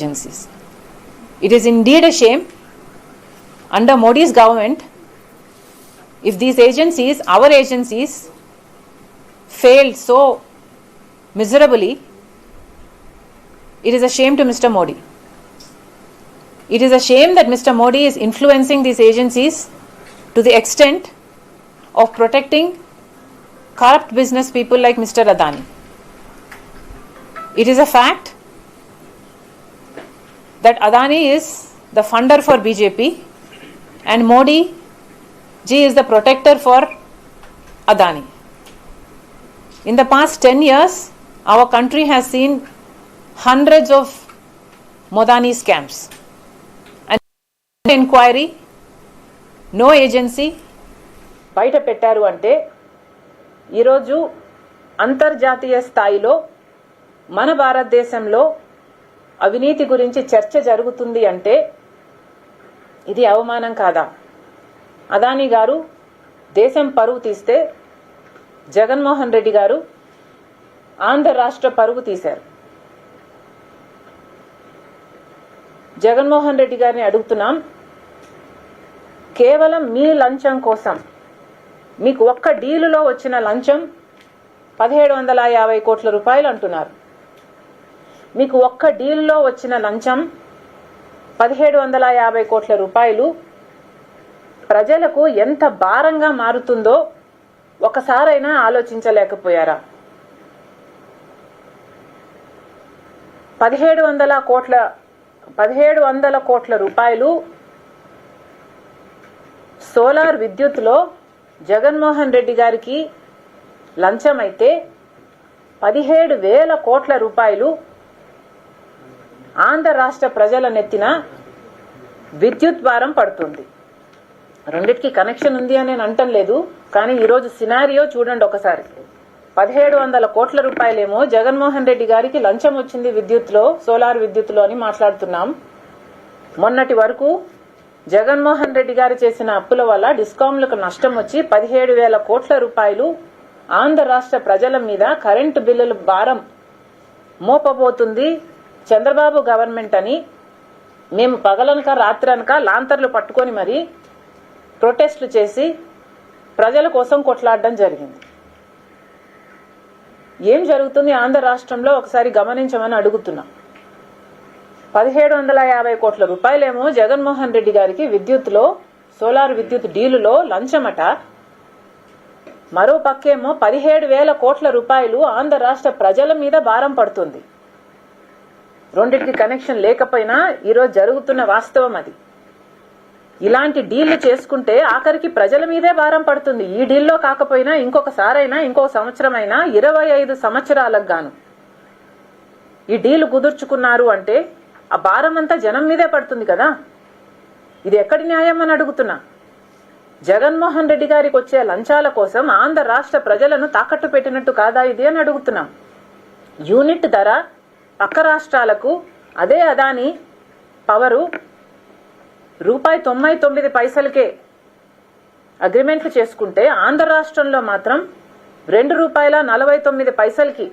agencies. It is indeed a shame under Modi's government if these agencies, our agencies, failed so miserably. It is a shame to Mr. Modi. It is a shame that Mr. Modi is influencing these agencies to the extent of protecting corrupt business people like Mr. Adani. It is a fact that Adani is the funder for BJP and Modi ji is the protector for Adani. In the past 10 years, our country has seen hundreds of Modani scams. And no inquiry, no agency, బయట పెట్టారు అంటే ఈరోజు అంతర్జాతీయ స్థాయిలో మన భారతదేశంలో అవినీతి గురించి చర్చ జరుగుతుంది అంటే ఇది అవమానం కాదా? అదానీ గారు దేశం పరువు తీస్తే జగన్మోహన్ రెడ్డి గారు ఆంధ్ర రాష్ట్ర పరువు తీశారు. జగన్మోహన్ రెడ్డి గారిని అడుగుతున్నాం, కేవలం మీ లంచం కోసం మీకు ఒక్క డీలులో వచ్చిన లంచం 1750 కోట్ల రూపాయలు అంటున్నారు. మీకు ఒక్క డీల్లో వచ్చిన లంచం 1750 కోట్ల రూపాయలు ప్రజలకు ఎంత భారంగా మారుతుందో ఒకసారైనా ఆలోచించలేకపోయారా? 1700 కోట్ల రూపాయలు సోలార్ విద్యుత్లో జగన్మోహన్ రెడ్డి గారికి లంచం అయితే 17,000 కోట్ల రూపాయలు ఆంధ్ర రాష్ట్ర ప్రజల నెత్తిన విద్యుత్ భారం పడుతుంది. రెండిటికి కనెక్షన్ ఉంది అని నేను అంటం లేదు, కానీ ఈరోజు సినారియో చూడండి ఒకసారి. 1700 కోట్ల రూపాయలేమో జగన్మోహన్ రెడ్డి గారికి లంచం వచ్చింది విద్యుత్లో, సోలార్ విద్యుత్లో అని మాట్లాడుతున్నాం. మొన్నటి వరకు జగన్మోహన్ రెడ్డి గారు చేసిన అప్పుల వల్ల డిస్కాంలకు నష్టం వచ్చి 17,000 కోట్ల రూపాయలు ఆంధ్ర రాష్ట్ర ప్రజల మీద కరెంటు బిల్లుల భారం మోపబోతుంది చంద్రబాబు గవర్నమెంట్ అని మేము పగలనక రాత్రనక లాంతర్లు పట్టుకొని మరి ప్రొటెస్టులు చేసి ప్రజల కోసం కొట్లాడడం జరిగింది. ఏం జరుగుతుంది ఆంధ్ర రాష్ట్రంలో ఒకసారి గమనించమని అడుగుతున్నా. 1750 కోట్ల రూపాయలేమో జగన్మోహన్ రెడ్డి గారికి విద్యుత్లో, సోలార్ విద్యుత్ డీలులో లంచమట. మరో పక్కేమో 17,000 కోట్ల రూపాయలు ఆంధ్ర రాష్ట్ర ప్రజల మీద భారం పడుతుంది. రెండింటికి కనెక్షన్ లేకపోయినా ఈరోజు జరుగుతున్న వాస్తవం అది. ఇలాంటి డీళ్లు చేసుకుంటే ఆఖరికి ప్రజల మీదే భారం పడుతుంది. ఈ డీల్లో కాకపోయినా ఇంకొకసారైనా ఇంకో సంవత్సరమైనా 25 సంవత్సరాలకు గాను ఈ డీలు కుదుర్చుకున్నారు అంటే ఆ భారం అంతా జనం మీదే పడుతుంది కదా. ఇది ఎక్కడి న్యాయం అని అడుగుతున్నా. జగన్మోహన్ రెడ్డి గారికి వచ్చే లంచాల కోసం ఆంధ్ర రాష్ట్ర ప్రజలను తాకట్టు పెట్టినట్టు కాదా ఇది అని అడుగుతున్నాం. యూనిట్ ధర పక్క రాష్ట్రాలకు అదే అదాని పవరు ₹99 అగ్రిమెంట్లు చేసుకుంటే ఆంధ్ర రాష్ట్రంలో మాత్రం ₹2.49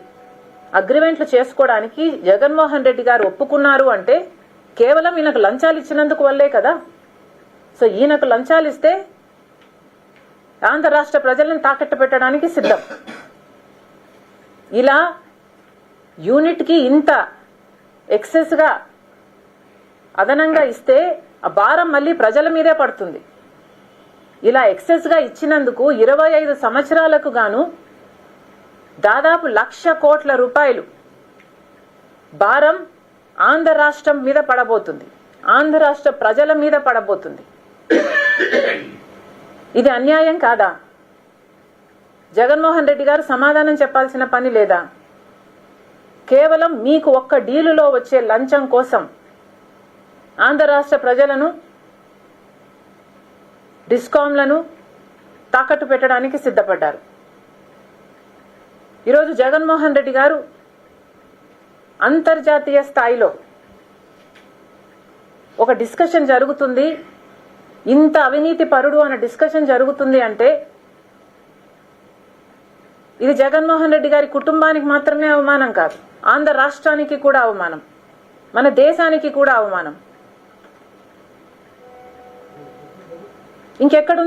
అగ్రిమెంట్లు చేసుకోవడానికి జగన్మోహన్ రెడ్డి గారు ఒప్పుకున్నారు అంటే కేవలం ఈయనకు లంచాలు ఇచ్చినందుకు వల్లే కదా. సో ఈయనకు లంచాలు ఇస్తే ఆంధ్ర రాష్ట్ర ప్రజలను తాకట్టు పెట్టడానికి సిద్ధం. ఇలా యూనిట్కి ఇంత ఎక్సెస్గా అదనంగా ఇస్తే ఆ భారం మళ్ళీ ప్రజల మీదే పడుతుంది. ఇలా ఎక్సెస్గా ఇచ్చినందుకు 25 సంవత్సరాలకు గాను దాదాపు 1,00,000 కోట్ల రూపాయలు భారం ఆంధ్ర రాష్ట్రం మీద పడబోతుంది, ఆంధ్ర రాష్ట్ర ప్రజల మీద పడబోతుంది. ఇది అన్యాయం కాదా? జగన్మోహన్ రెడ్డి గారు సమాధానం చెప్పాల్సిన పని లేదా? కేవలం మీకు ఒక్క డీలులో వచ్చే లంచం కోసం ఆంధ్ర రాష్ట్ర ప్రజలను, డిస్కాంలను తాకట్టు పెట్టడానికి సిద్ధపడ్డారు. ఈరోజు జగన్మోహన్ రెడ్డి గారు అంతర్జాతీయ స్థాయిలో ఒక డిస్కషన్ జరుగుతుంది, ఇంత అవినీతి పరుడు అనే డిస్కషన్ జరుగుతుంది అంటే ఇది జగన్మోహన్ రెడ్డి గారి కుటుంబానికి మాత్రమే అవమానం కాదు, ఆంధ్ర రాష్ట్రానికి కూడా అవమానం. మన దేశానికి కూడా అవమానం. ఇంకెక్కడ